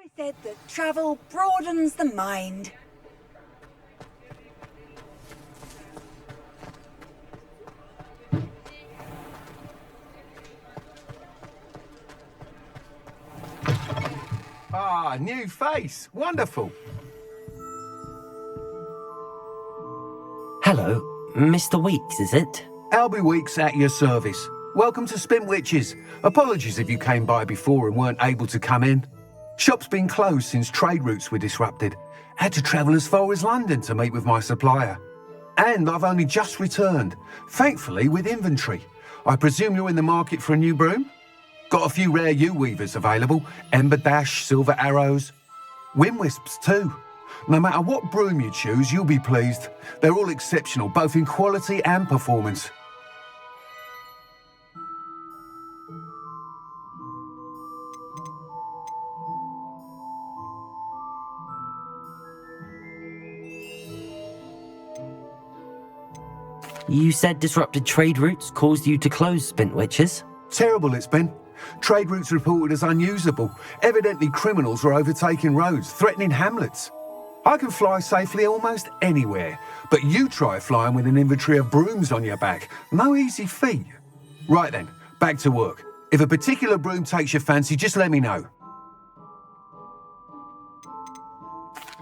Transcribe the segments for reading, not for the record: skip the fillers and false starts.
I said that travel broadens the mind. Ah, new face. Wonderful. Hello, Mr. Weeks, is it? Albie Weeks at your service. Welcome to Spin Witches. Apologies if you came by before and weren't able to come in. Shop's been closed since trade routes were disrupted. Had to travel as far as London to meet with my supplier. And I've only just returned, thankfully with inventory. I presume you're in the market for a new broom? Got a few rare yew-weavers available, Ember Dash, Silver Arrows. Wind Wisps too. No matter what broom you choose, you'll be pleased. They're all exceptional, both in quality and performance. You said disrupted trade routes caused you to close Spint Witches? Terrible it's been. Trade routes reported as unusable. Evidently criminals were overtaking roads, threatening hamlets. I can fly safely almost anywhere, but you try flying with an inventory of brooms on your back. No easy feat. Right then, back to work. If a particular broom takes your fancy, just let me know.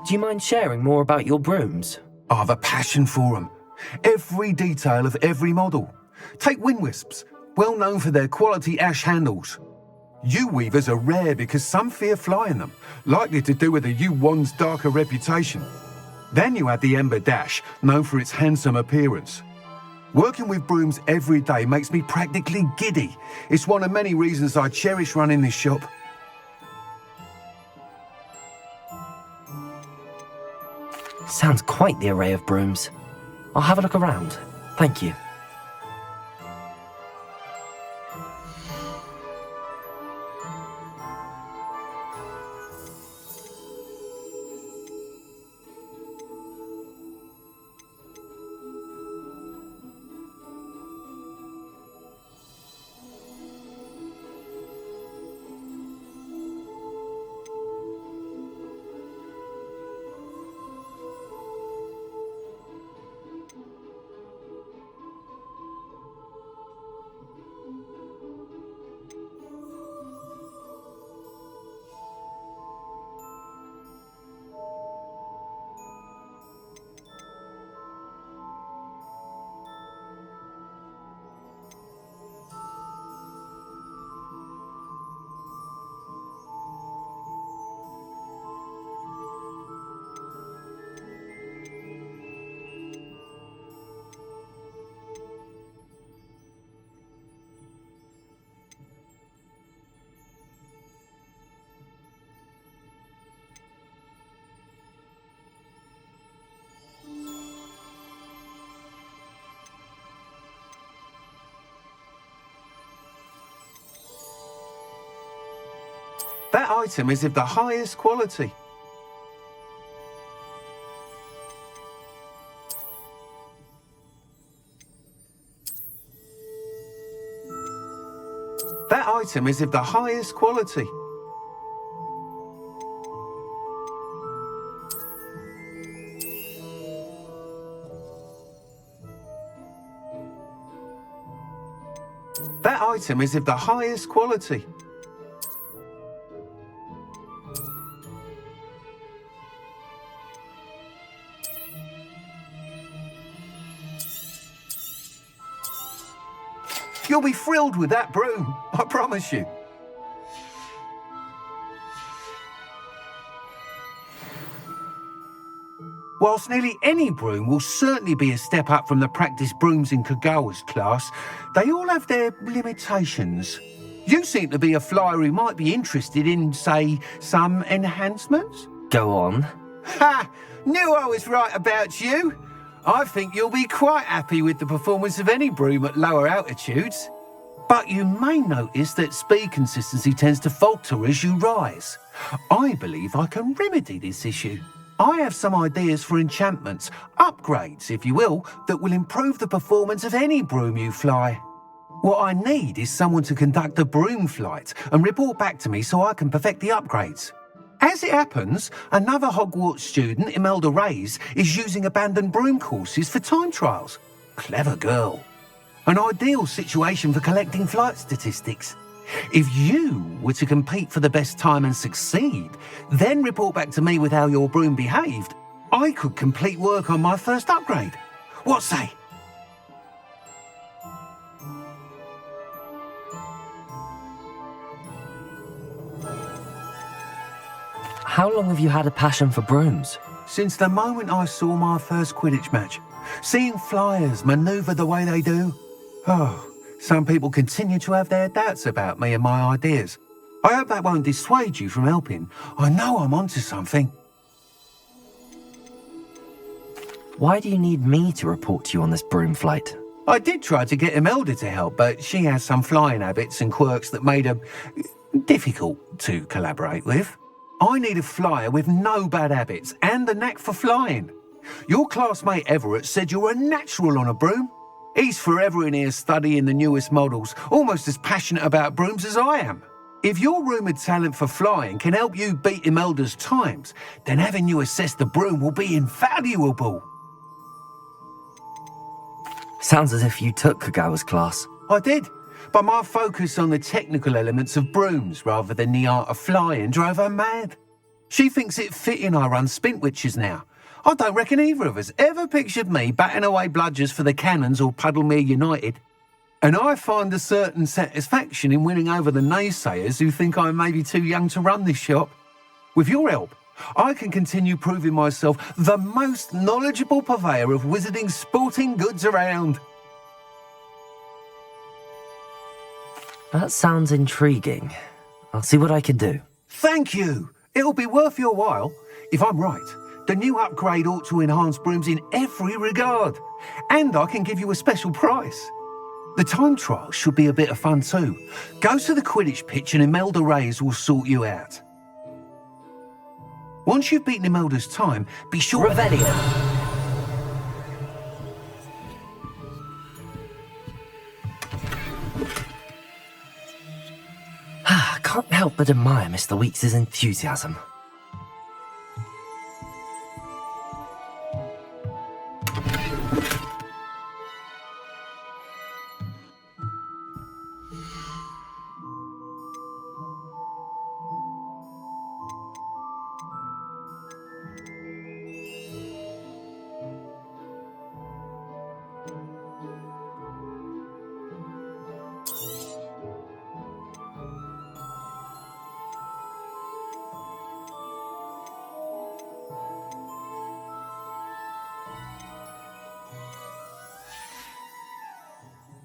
Do you mind sharing more about your brooms? I have a passion for them. Every detail of every model. Take Wind Wisps, well known for their quality ash handles. Yew-weavers are rare because some fear flying them, likely to do with the yew-wand's darker reputation. Then you add the Ember Dash, known for its handsome appearance. Working with brooms every day makes me practically giddy. It's one of many reasons I cherish running this shop. Sounds quite the array of brooms. I'll have a look around. Thank you. That item is of the highest quality. That item is of the highest quality. That item is of the highest quality. You'll be thrilled with that broom, I promise you. Whilst nearly any broom will certainly be a step up from the practice brooms in Kagawa's class, they all have their limitations. You seem to be a flyer who might be interested in, say, some enhancements? Go on. Ha! Knew I was right about you. I think you'll be quite happy with the performance of any broom at lower altitudes. But you may notice that speed consistency tends to falter as you rise. I believe I can remedy this issue. I have some ideas for enchantments, upgrades if you will, that will improve the performance of any broom you fly. What I need is someone to conduct a broom flight and report back to me so I can perfect the upgrades. As it happens, another Hogwarts student, Imelda Reyes, is using abandoned broom courses for time trials. Clever girl. An ideal situation for collecting flight statistics. If you were to compete for the best time and succeed, then report back to me with how your broom behaved, I could complete work on my first upgrade. What say? How long have you had a passion for brooms? Since the moment I saw my first Quidditch match, seeing flyers manoeuvre the way they do. Oh, some people continue to have their doubts about me and my ideas. I hope that won't dissuade you from helping. I know I'm onto something. Why do you need me to report to you on this broom flight? I did try to get Imelda to help, but she has some flying habits and quirks that made her difficult to collaborate with. I need a flyer with no bad habits and the knack for flying. Your classmate Everett said you're a natural on a broom. He's forever in here studying the newest models, almost as passionate about brooms as I am. If your rumoured talent for flying can help you beat Imelda's times, then having you assess the broom will be invaluable. Sounds as if you took Kagawa's class. I did, but my focus on the technical elements of brooms rather than the art of flying drove her mad. She thinks it fitting I run Spintwitches now. I don't reckon either of us ever pictured me batting away bludgers for the Cannons or Puddlemere United. And I find a certain satisfaction in winning over the naysayers who think I may be too young to run this shop. With your help, I can continue proving myself the most knowledgeable purveyor of wizarding sporting goods around. That sounds intriguing. I'll see what I can do. Thank you. It'll be worth your while. If I'm right, the new upgrade ought to enhance brooms in every regard. And I can give you a special price. The time trial should be a bit of fun too. Go to the Quidditch pitch and Imelda Reyes will sort you out. Once you've beaten Imelda's time, be sure... Revelio! I can't help but admire Mr. Weeks' enthusiasm.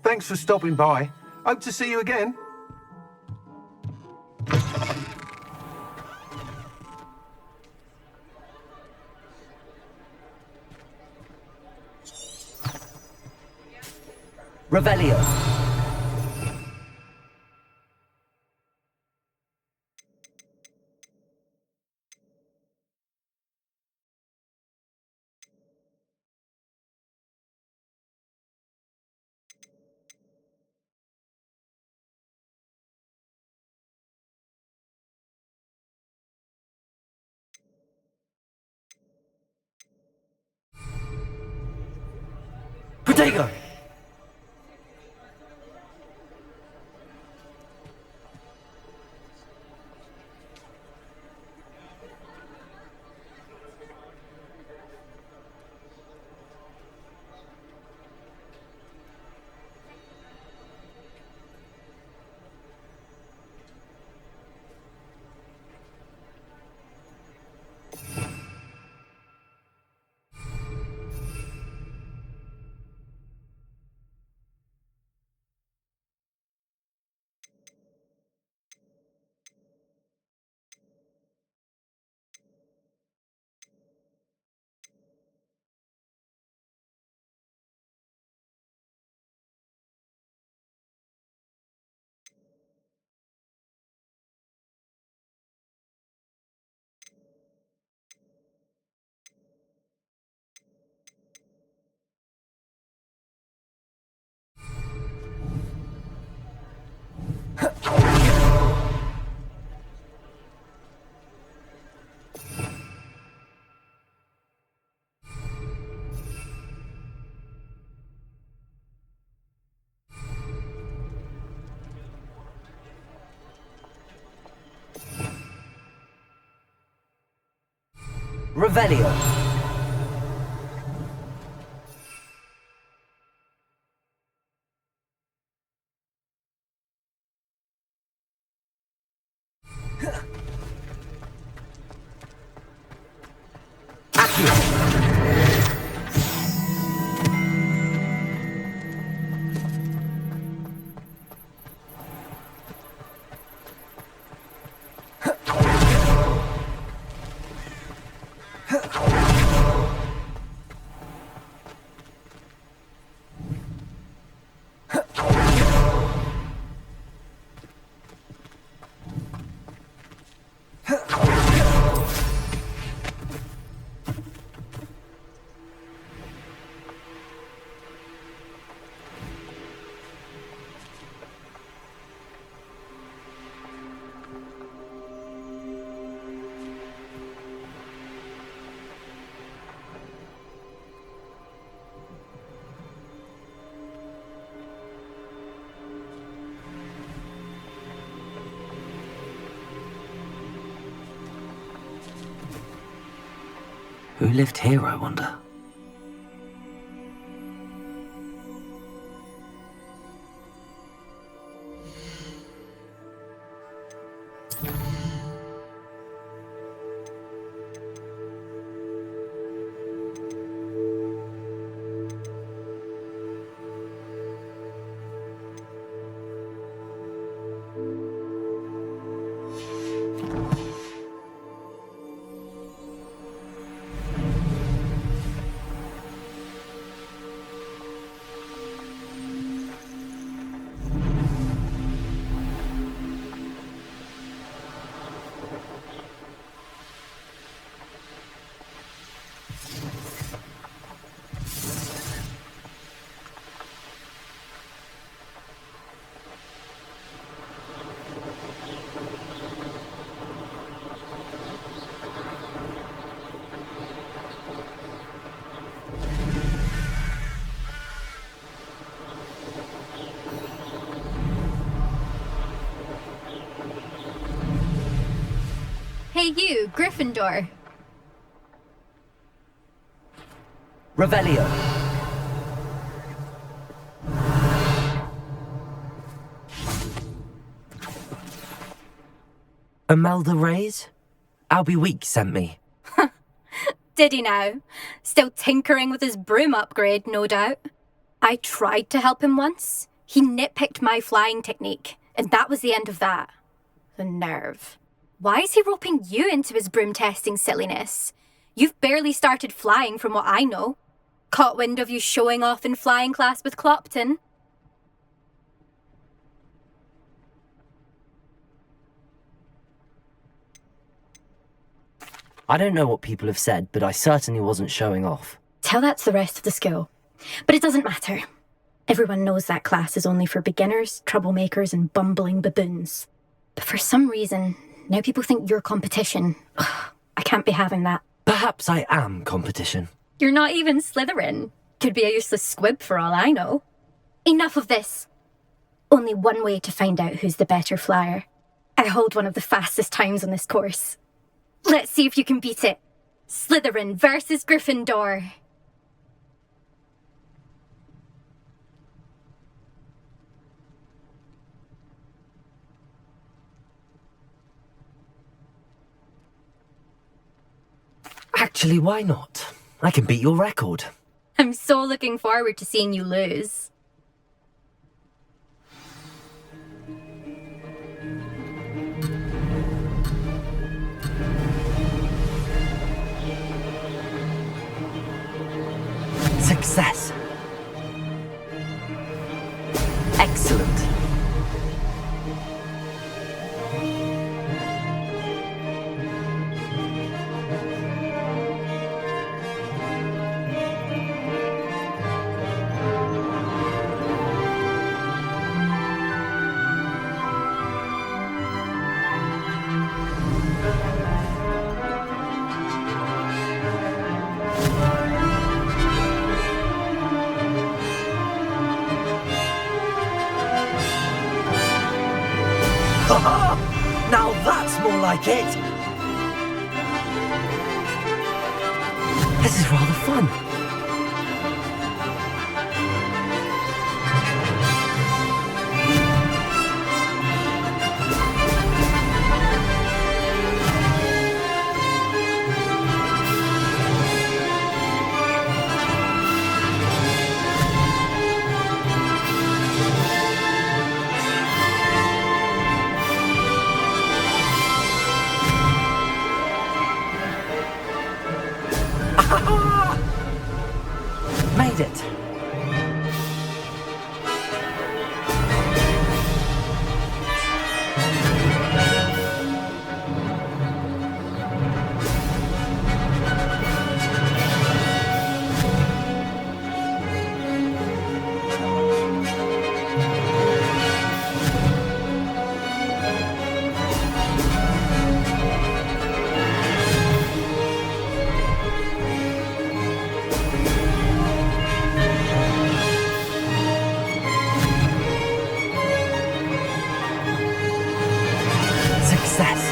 Thanks for stopping by. Hope to see you again. Revelio! Protego! Revelio. Who lived here, I wonder? Hey you, Gryffindor. Revelio. Imelda Reyes? Albie Weeks sent me. Did he now? Still tinkering with his broom upgrade, no doubt. I tried to help him once. He nitpicked my flying technique, and that was the end of that. The nerve. Why is he roping you into his broom testing silliness? You've barely started flying from what I know. Caught wind of you showing off in flying class with Clopton. I don't know what people have said, but I certainly wasn't showing off. Tell that to the rest of the school. But it doesn't matter. Everyone knows that class is only for beginners, troublemakers, and bumbling baboons. But for some reason, now people think you're competition. Ugh, I can't be having that. Perhaps I am competition. You're not even Slytherin. Could be a useless squib for all I know. Enough of this. Only one way to find out who's the better flyer. I hold one of the fastest times on this course. Let's see if you can beat it. Slytherin versus Gryffindor. Actually, why not? I can beat your record. I'm so looking forward to seeing you lose. Success. Excellent. Now that's more like it! This is rather fun. Made it. Success.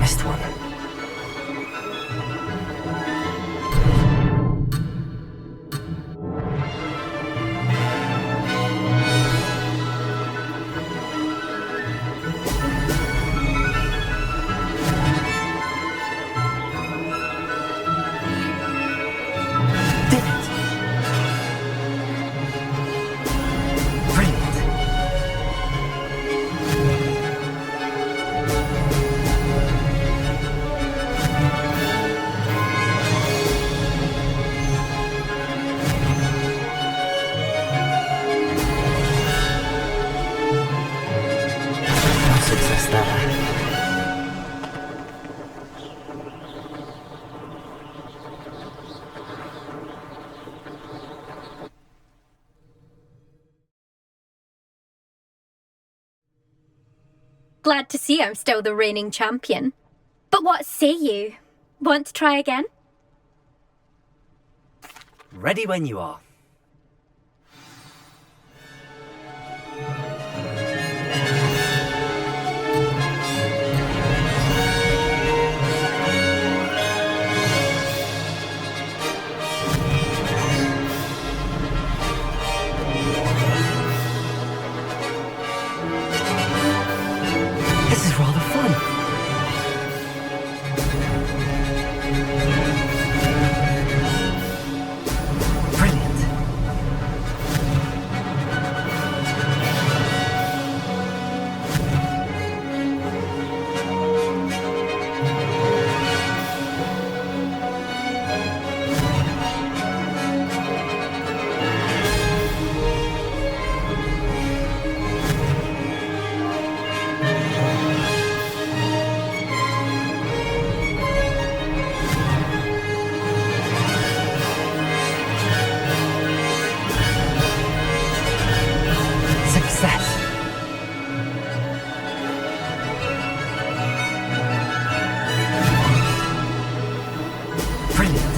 Missed one. Did it. Brilliant. No success there. Glad to see I'm still the reigning champion. But what say you? Want to try again? Ready when you are. This is rather fun. Brilliant. Success. Brilliant.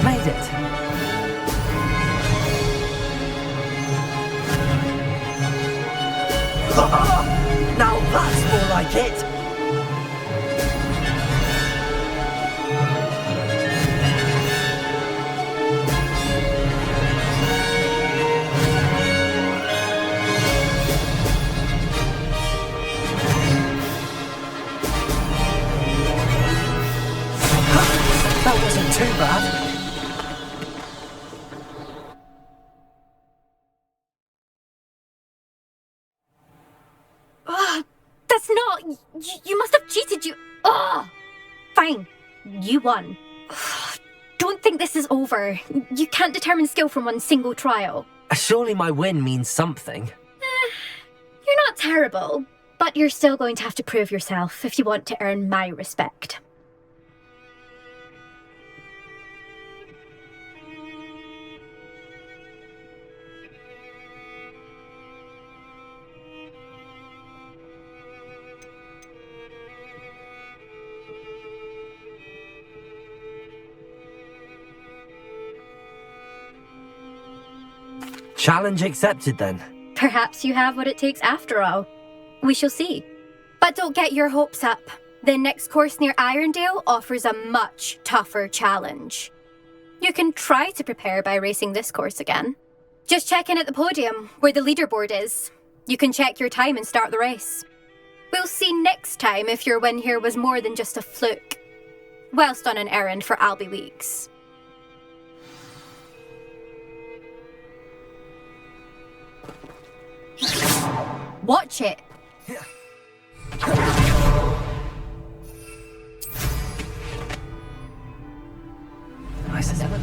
Made it. Now that's more like it. That wasn't too bad. That's not... You must have cheated, you... Fine. You won. Don't think think this is over. You can't determine skill from one single trial. Surely my win means something. You're not terrible, but you're still going to have to prove yourself if you want to earn my respect. Challenge accepted then. Perhaps you have what it takes after all. We shall see. But don't get your hopes up. The next course near Irondale offers a much tougher challenge. You can try to prepare by racing this course again. Just check in at the podium, where the leaderboard is. You can check your time and start the race. We'll see next time if your win here was more than just a fluke. Whilst on an errand for Albie Weeks. Watch it! Nice as ever.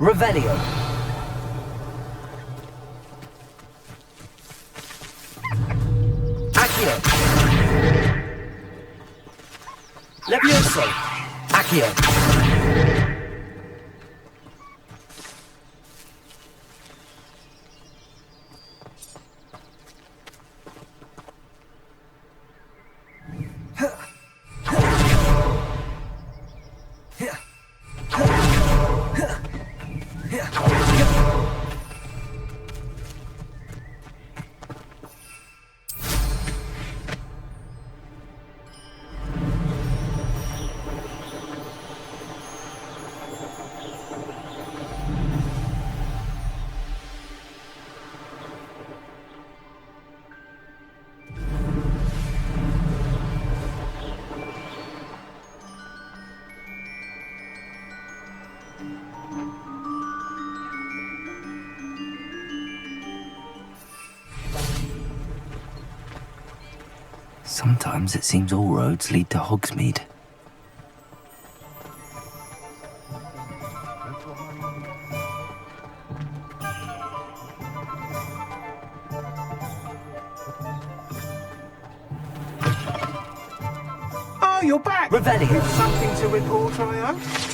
Revelio. Accio. Levioso. Accio. Sometimes it seems all roads lead to Hogsmeade. Oh, you're back! Revelio. You've something to report, I hope?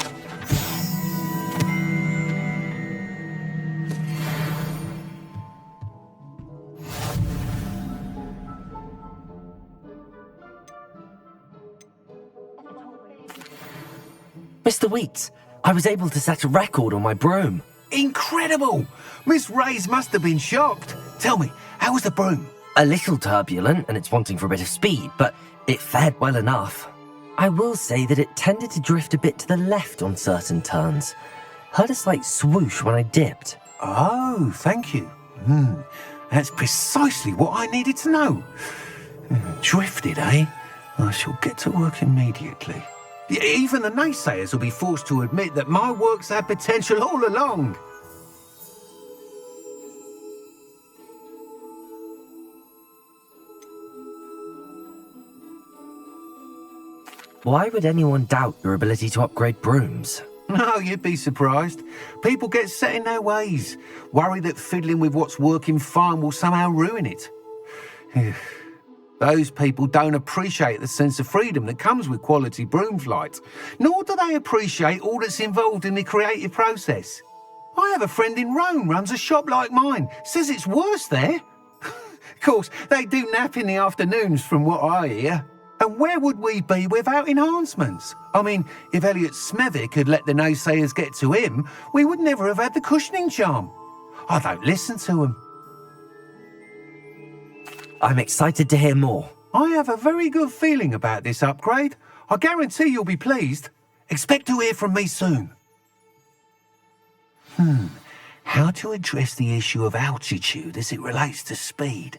Mr. Weeks, I was able to set a record on my broom. Incredible! Miss Reyes must have been shocked. Tell me, how was the broom? A little turbulent and it's wanting for a bit of speed, but it fared well enough. I will say that it tended to drift a bit to the left on certain turns. Heard a slight swoosh when I dipped. Oh, thank you. That's precisely what I needed to know. Drifted, eh? I shall get to work immediately. Even the naysayers will be forced to admit that my work's had potential all along. Why would anyone doubt your ability to upgrade brooms? No, you'd be surprised. People get set in their ways, worry that fiddling with what's working fine will somehow ruin it. Those people don't appreciate the sense of freedom that comes with quality broom flight, nor do they appreciate all that's involved in the creative process. I have a friend in Rome runs a shop like mine, says it's worse there. Of course, they do nap in the afternoons from what I hear. And where would we be without enhancements? I mean, if Elliot Smethwick had let the naysayers get to him, we would never have had the cushioning charm. I don't listen to them. I'm excited to hear more. I have a very good feeling about this upgrade. I guarantee you'll be pleased. Expect to hear from me soon. How to address the issue of altitude as it relates to speed?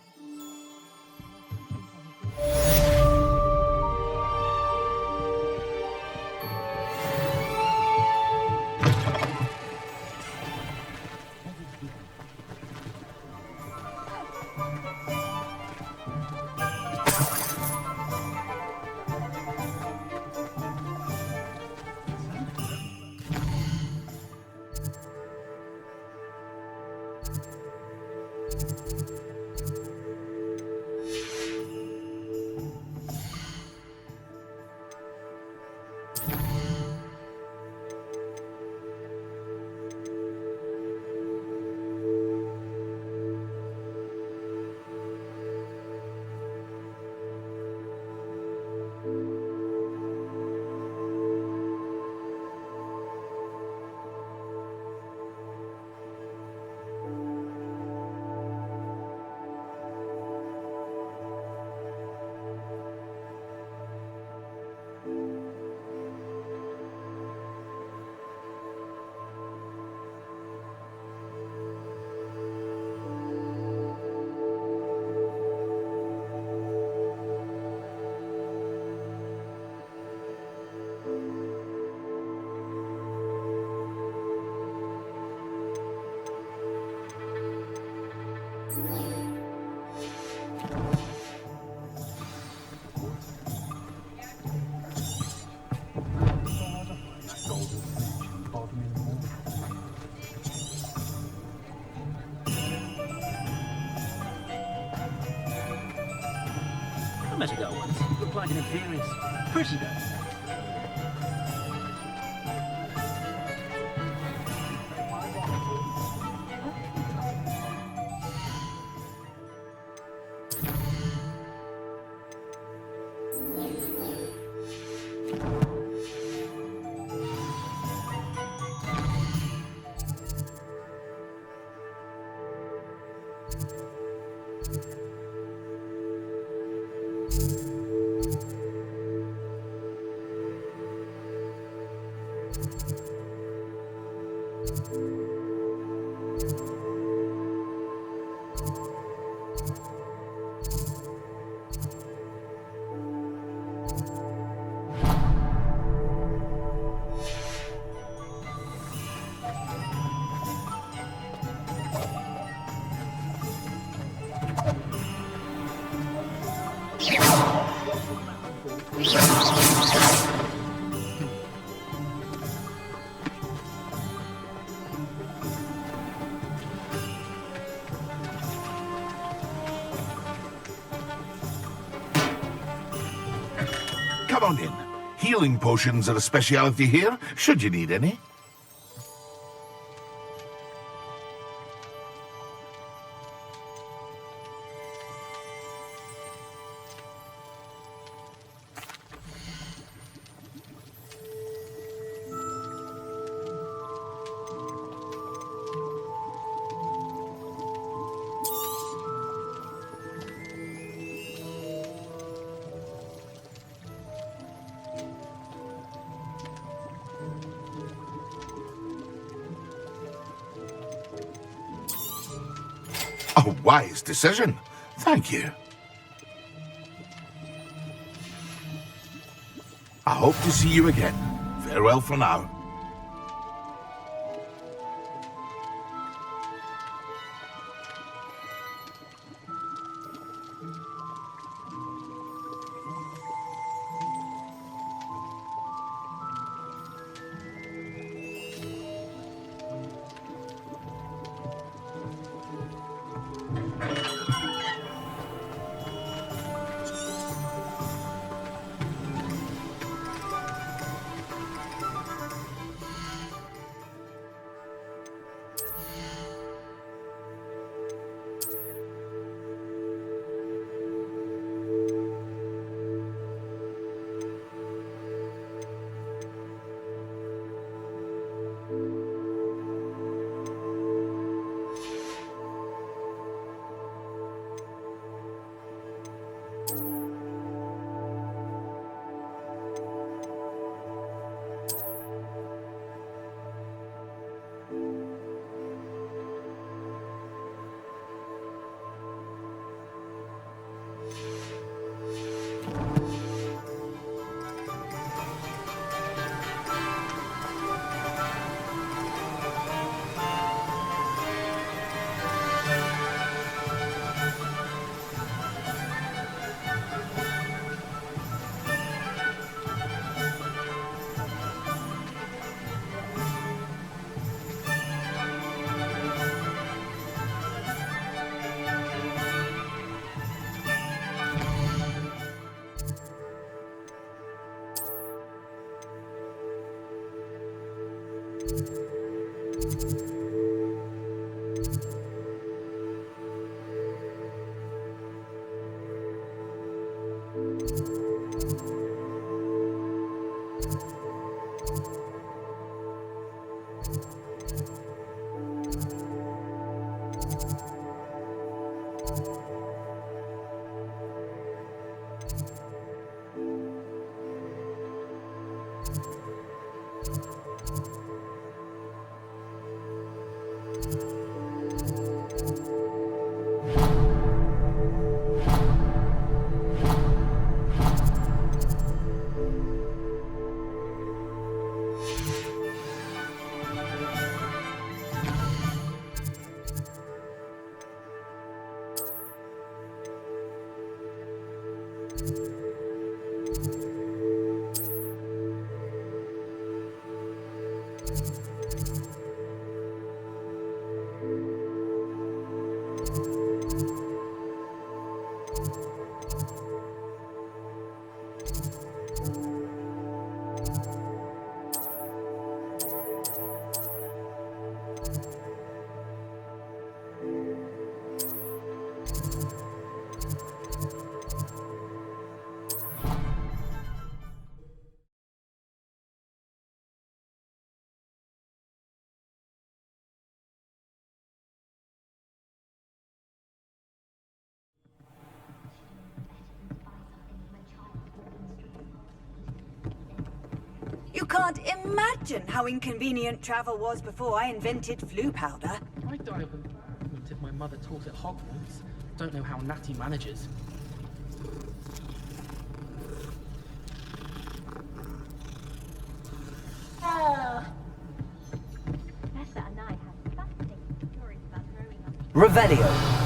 I met a girl once. Looked like an imperious. Pretty though. Come on in. Healing potions are a speciality here, should you need any. A wise decision. Thank you. I hope to see you again. Farewell for now. You can't imagine how inconvenient travel was before I invented flu powder. I die of embarrassment if my mother taught at Hogwarts. Don't know how Natty manages. Professor and I have fascinating stories about growing up. Revelio.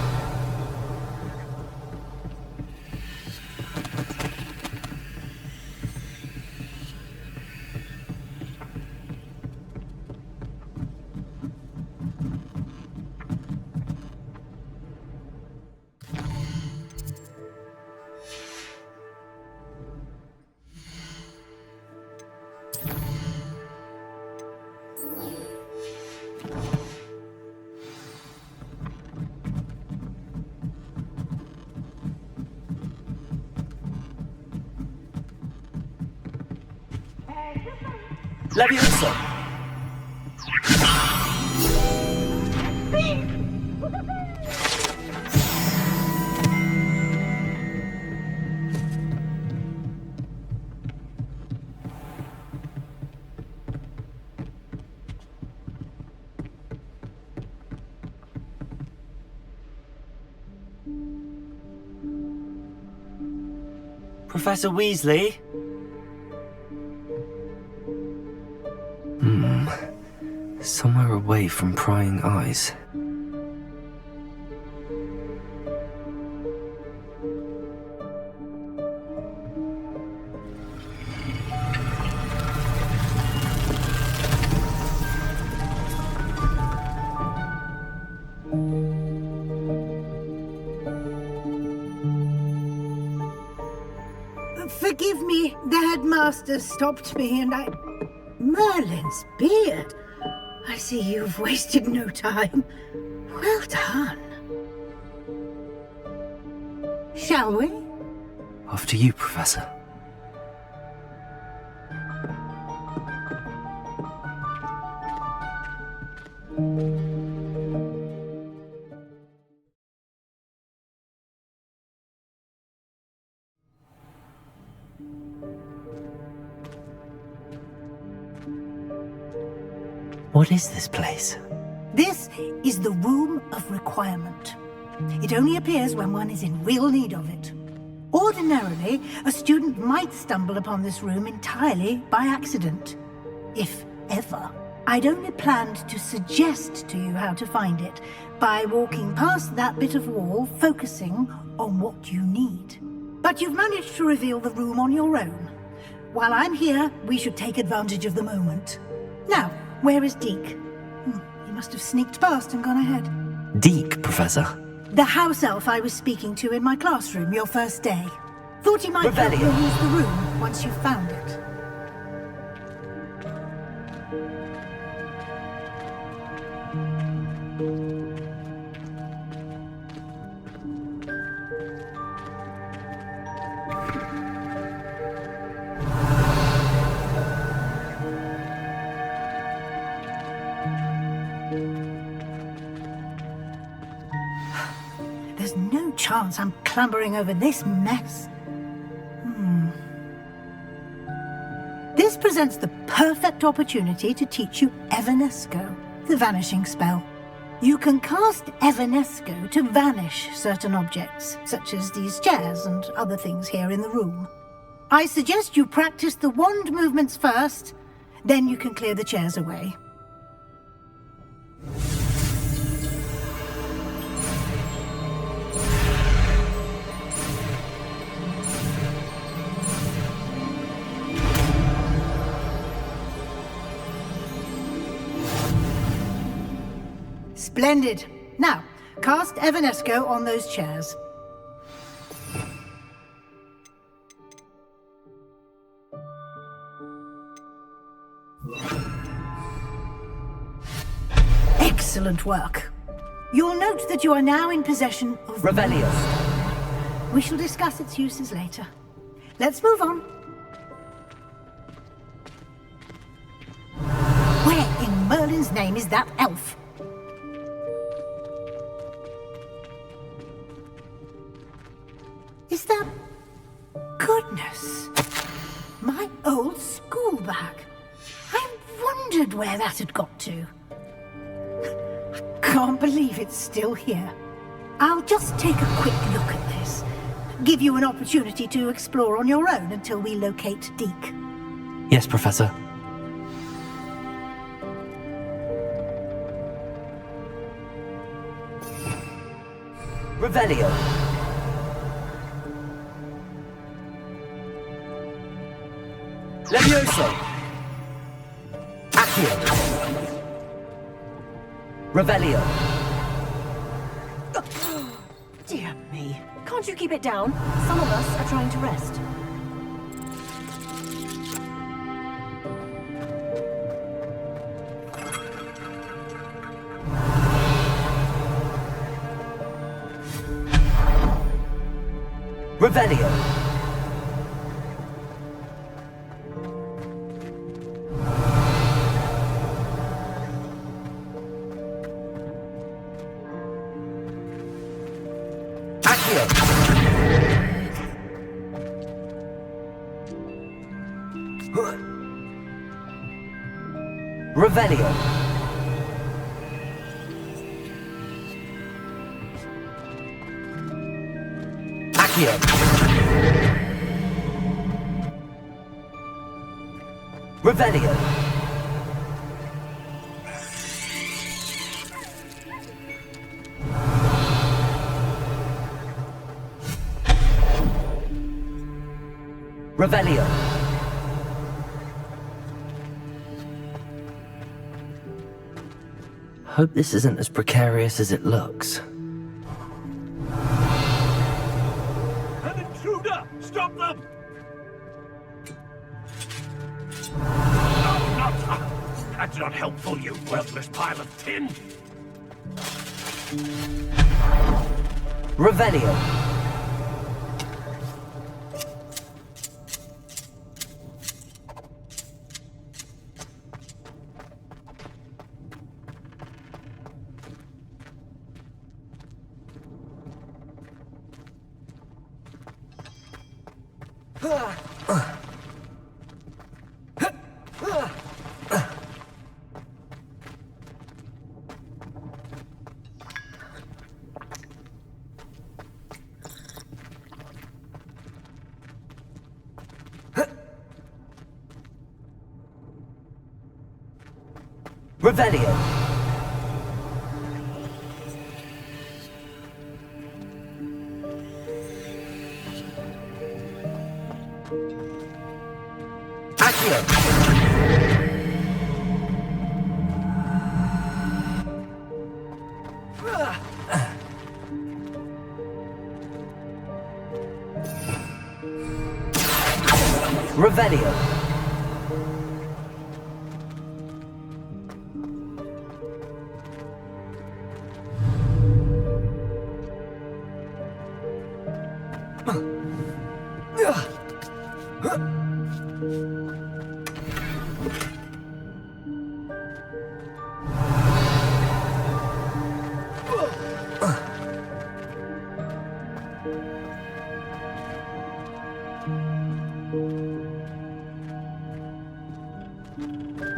Levioso. Professor Weasley? Somewhere away from prying eyes. Forgive me, the headmaster stopped me and I... Merlin's beard! I see you've wasted no time. Well done. Shall we? After you, Professor. What is this place? This is the Room of Requirement. It only appears when one is in real need of it. Ordinarily, a student might stumble upon this room entirely by accident. If ever. I'd only planned to suggest to you how to find it by walking past that bit of wall, focusing on what you need. But you've managed to reveal the room on your own. While I'm here, we should take advantage of the moment. Now, where is Deke? He must have sneaked past and gone ahead. Deke, Professor. The house elf I was speaking to in my classroom your first day. Thought he might help you Revelio. use the room once you found it. There's no chance I'm clambering over this mess. This presents the perfect opportunity to teach you Evanesco, the vanishing spell. You can cast Evanesco to vanish certain objects, such as these chairs and other things here in the room. I suggest you practice the wand movements first, then you can clear the chairs away. Splendid. Now, cast Evanesco on those chairs. Excellent work. You'll note that you are now in possession of... Revelio. We shall discuss its uses later. Let's move on. Where in Merlin's name is that elf? Is that... Goodness! My old school bag. I wondered where that had got to. Can't believe it's still here. I'll just take a quick look at this. Give you an opportunity to explore on your own until we locate Deke. Yes, Professor. Revelio. Levioso. Accio. Revelio. Dear me. Can't you keep it down? Some of us are trying to rest. Revelio. Accio. Revelio. Accio. Revelio. Revelio. Hope this isn't as precarious as it looks. An intruder! Stop them! No, not... That's not helpful, you worthless pile of tin! Revelio. Revelio. Accio. Revelio.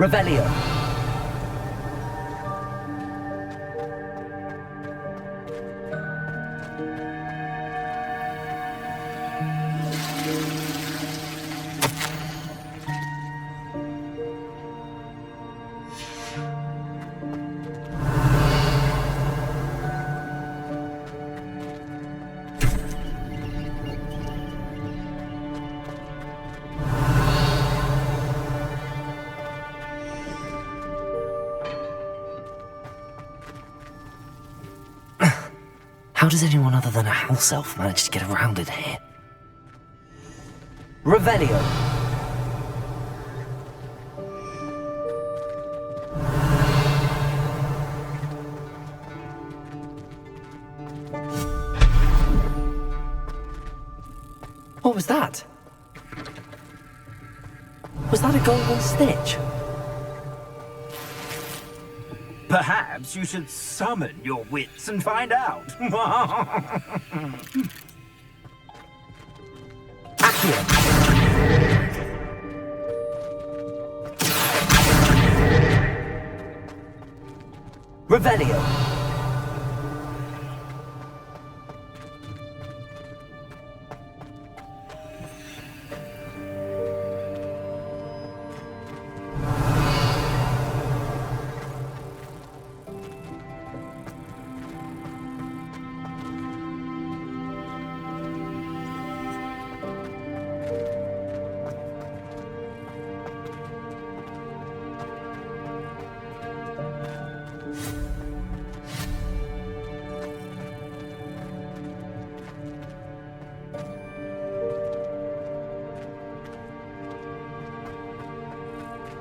Revelio. How does anyone other than a house elf manage to get around in here? Revelio. What was that? Was that a golden stitch? Perhaps you should summon your wits and find out. Accio. Revelio.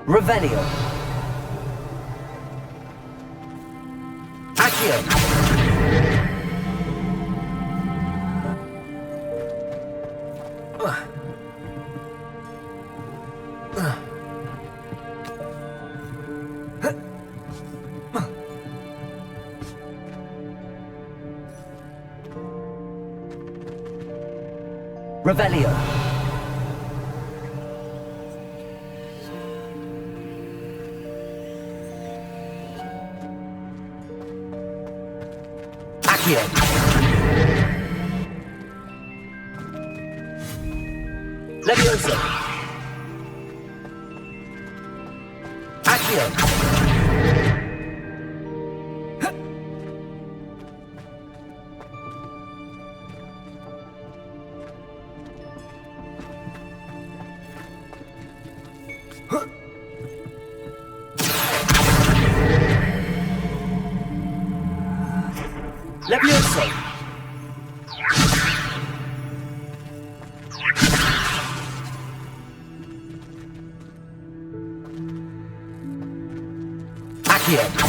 Revelio. Accio. Revelio. Accio. Levioso. Accio. Levioso. Accio.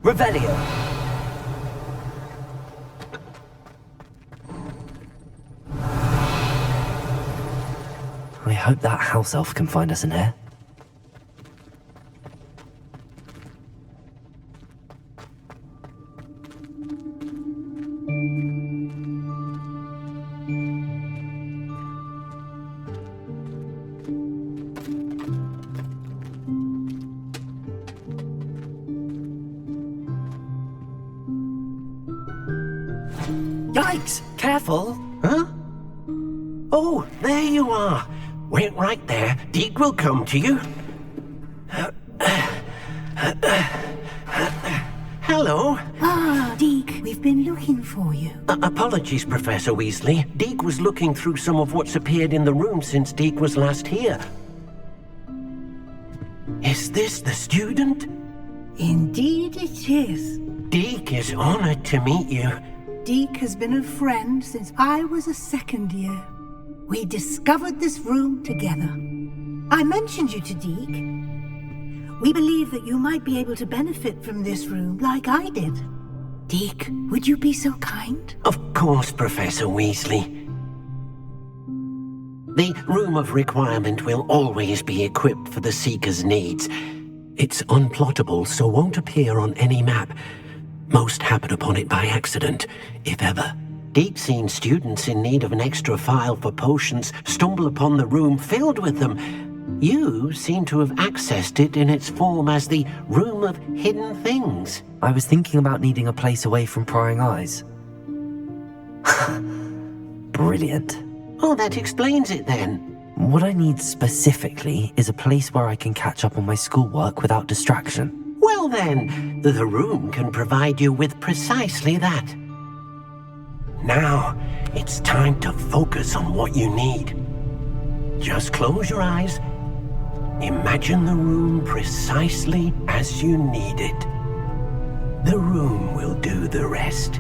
Revelio. I hope that house elf can find us in here. Yikes! Careful! Huh? Oh, there you are. Wait right there. Deke will come to you. Hello. Ah, Deke, we've been looking for you. Apologies, Professor Weasley. Deke was looking through some of what's appeared in the room since Deke was last here. Is this the student? Indeed it is. Deke is honored to meet you. Deke has been a friend since I was a second year. We discovered this room together. I mentioned you to Deke. We believe that you might be able to benefit from this room like I did. Deke, would you be so kind? Of course, Professor Weasley. The Room of Requirement will always be equipped for the Seeker's needs. It's unplottable, so won't appear on any map. Most happen upon it by accident, if ever. Deke's seen students in need of an extra file for potions stumble upon the room filled with them. You seem to have accessed it in its form as the Room of Hidden Things. I was thinking about needing a place away from prying eyes. Brilliant. Oh, that explains it then. What I need specifically is a place where I can catch up on my schoolwork without distraction. Well then, the room can provide you with precisely that. Now, it's time to focus on what you need. Just close your eyes. Imagine the room precisely as you need it. The room will do the rest.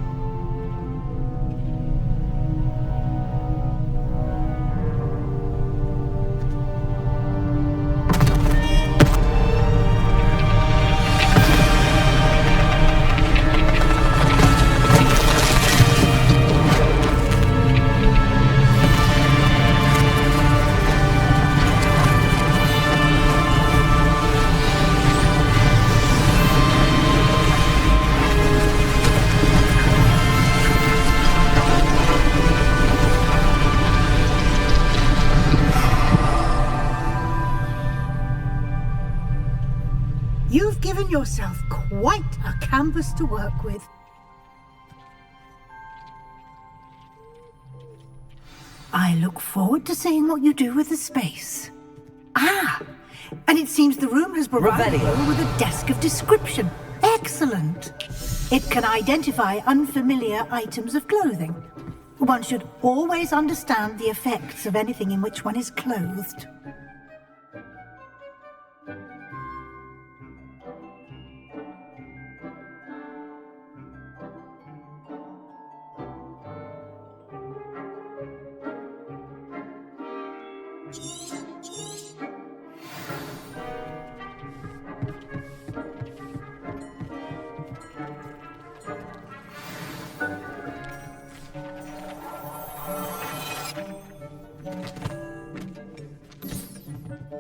You've given yourself quite a canvas to work with. I look forward to seeing what you do with the space. Ah, and it seems the room has provided you with a desk of description. Excellent. It can identify unfamiliar items of clothing. One should always understand the effects of anything in which one is clothed.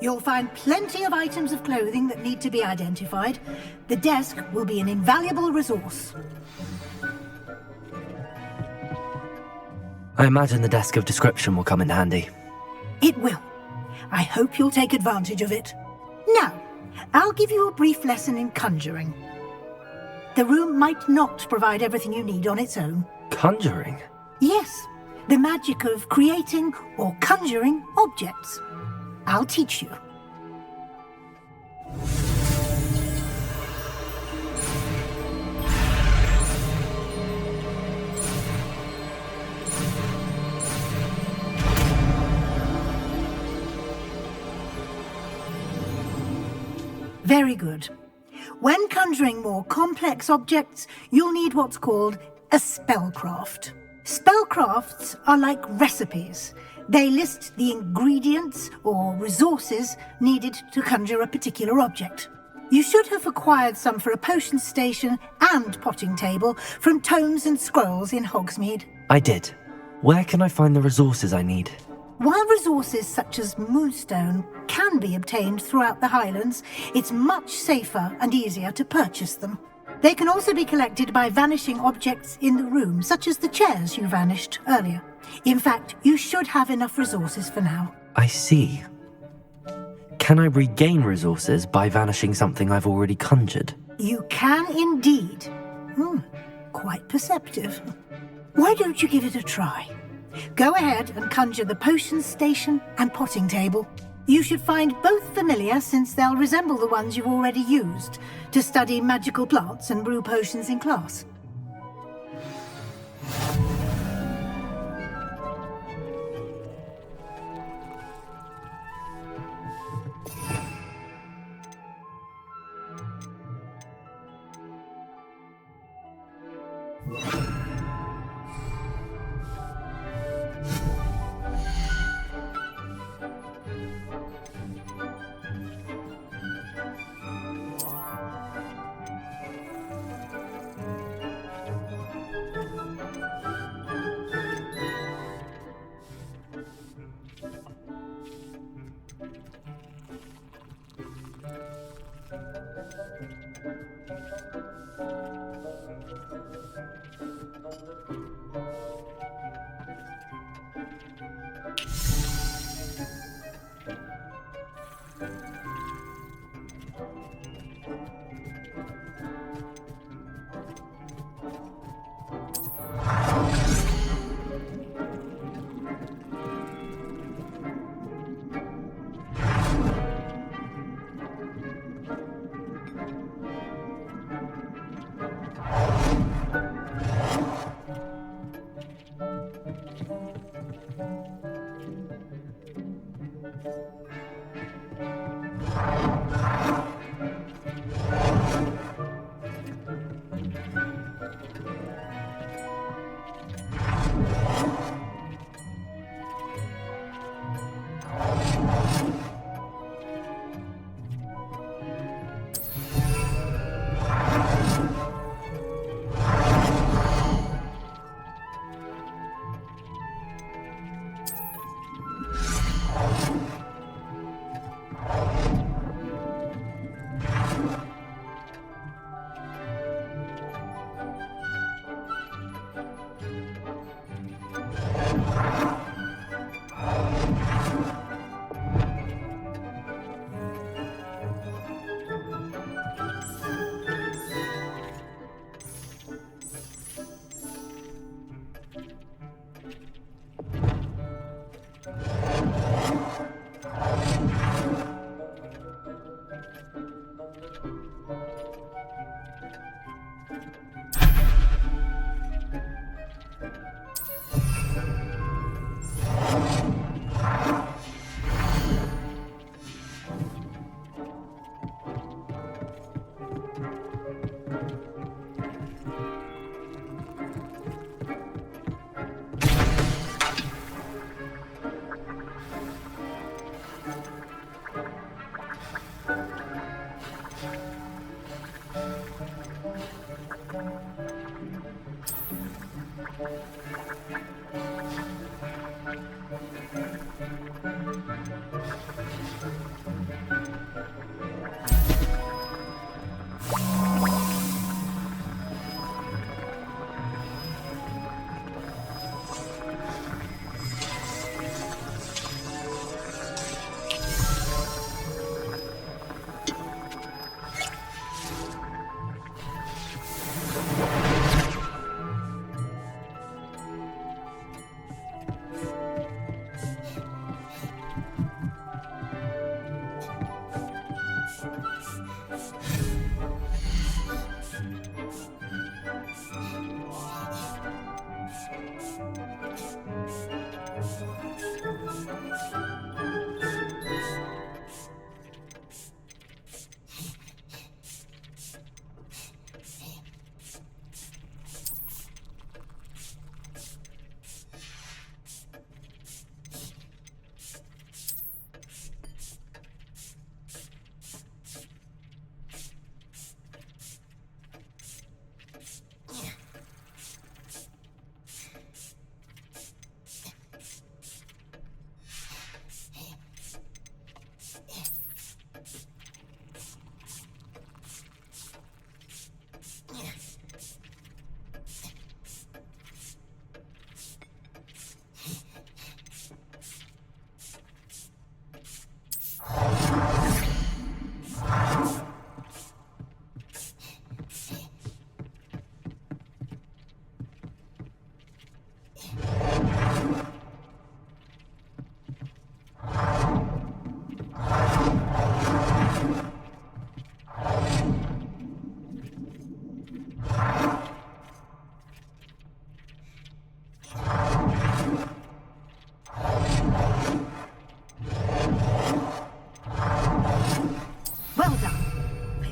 You'll find plenty of items of clothing that need to be identified. The desk will be an invaluable resource. I imagine the desk of description will come in handy. It will. I hope you'll take advantage of it. Now, I'll give you a brief lesson in conjuring. The room might not provide everything you need on its own. Conjuring? Yes, the magic of creating or conjuring objects. I'll teach you. Very good. When conjuring more complex objects, you'll need what's called a spellcraft. Spellcrafts are like recipes. They list the ingredients or resources needed to conjure a particular object. You should have acquired some for a potion station and potting table from tomes and scrolls in Hogsmeade. I did. Where can I find the resources I need? While resources such as moonstone can be obtained throughout the Highlands, it's much safer and easier to purchase them. They can also be collected by vanishing objects in the room, such as the chairs you vanished earlier. In fact, you should have enough resources for now. I see. Can I regain resources by vanishing something I've already conjured? You can indeed. Quite perceptive. Why don't you give it a try? Go ahead and conjure the potion station and potting table. You should find both familiar, since they'll resemble the ones you've already used to study magical plants and brew potions in class.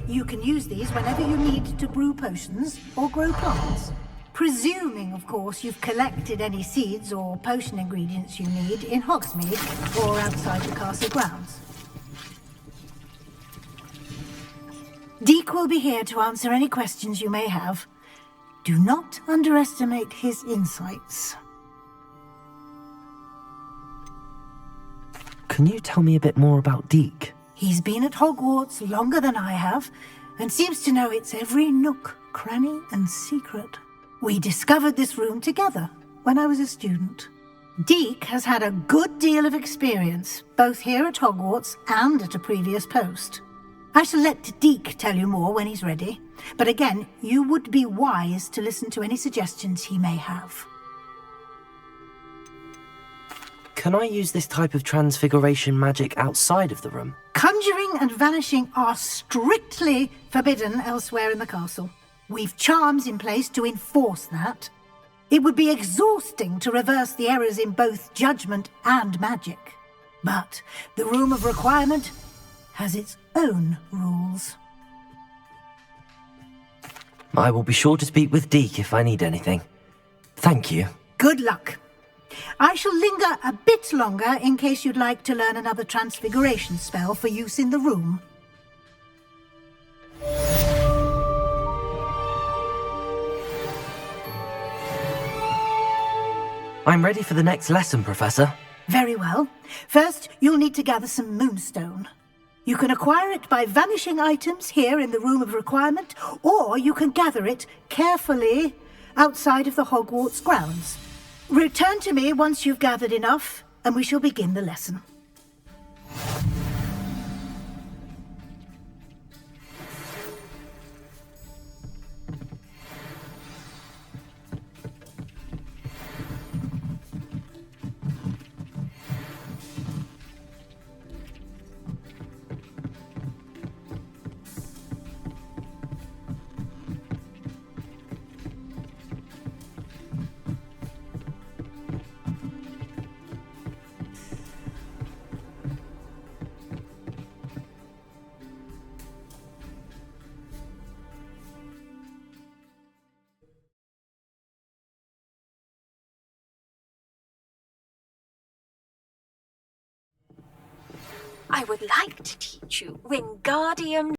You can use these whenever you need to brew potions or grow plants. Presuming, of course, you've collected any seeds or potion ingredients you need in Hogsmeade or outside the castle grounds. Deek will be here to answer any questions you may have. Do not underestimate his insights. Can you tell me a bit more about Deek? He's been at Hogwarts longer than I have, and seems to know its every nook, cranny, and secret. We discovered this room together when I was a student. Deek has had a good deal of experience, both here at Hogwarts and at a previous post. I shall let Deek tell you more when he's ready, but again, you would be wise to listen to any suggestions he may have. Can I use this type of transfiguration magic outside of the room? Conjuring and vanishing are strictly forbidden elsewhere in the castle. We've charms in place to enforce that. It would be exhausting to reverse the errors in both judgment and magic. But the Room of Requirement has its own rules. I will be sure to speak with Deke if I need anything. Thank you. Good luck. I shall linger a bit longer in case you'd like to learn another transfiguration spell for use in the room. I'm ready for the next lesson, Professor. Very well. First, you'll need to gather some moonstone. You can acquire it by vanishing items here in the Room of Requirement, or you can gather it carefully outside of the Hogwarts grounds. Return to me once you've gathered enough, and we shall begin the lesson. I would like to teach you Wingardium